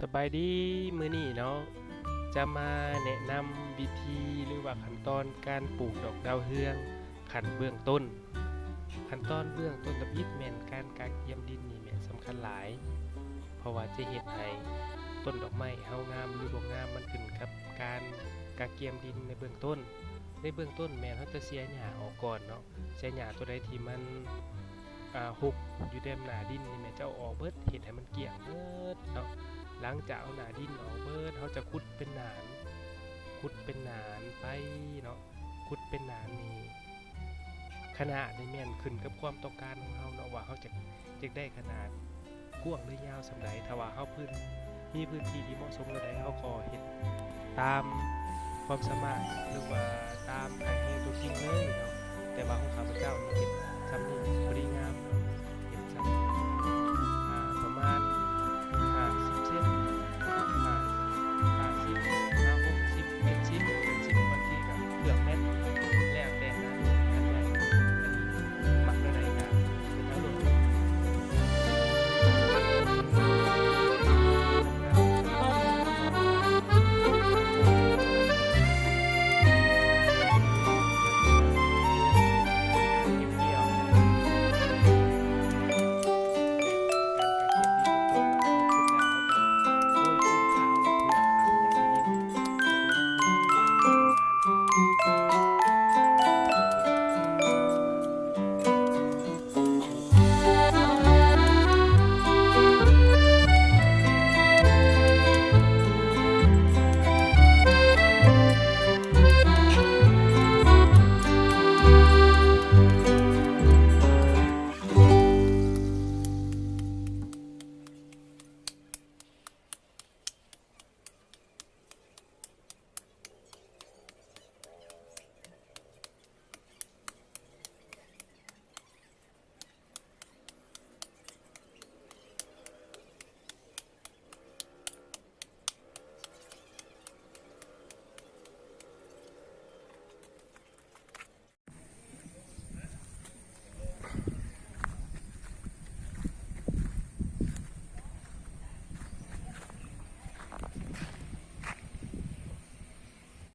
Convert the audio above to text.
สบายดีมื้อนี้เนาะจะมาแนะนำวิธีหรือว่าขั้นตอนการปลูกดอกดาวเรืองขั้นเบื้องต้นขั้นตอนเบื้องต้นกับอิฐแม่นการกาเกียมดินนี่แม่นสำคัญหลายเพราะว่าจะเฮ็ดให้ต้นดอกไม้เฮางามหรือบ่งามมันขึ้นกับการกาเกียมดินในเบื้องต้นแม่นเฮาจะเสียหญ้าออกก่อนเนาะเสียหญ้าตัวใดที่มันรกอยู่แนมหน้าดินนี่แม่จะเอาออกเบิดเฮ็ดให้มันเกลี้ยงเบิดเนาะ หลังจากเอาหนาดินออกเบิดเขาจะขุดเป็นหนานไปเนาะขุดเป็นหนานนี่ขนาดนี่แม่นขึ้นกับความต้องการของเราเนาะว่าเขาจะได้ขนาดกว้างหรือยาวสำใดถ้าว่าเขามีพื้นที่ที่เหมาะสมแล้วใดเขาก็เฮ็ดตามความสามารถหรือว่าตามไอเดียตัวจริงเลยเนาะแต่ว่าของข้าพเจ้านี่เฮ็ดซ้ำนี่พอดีงามเนาะ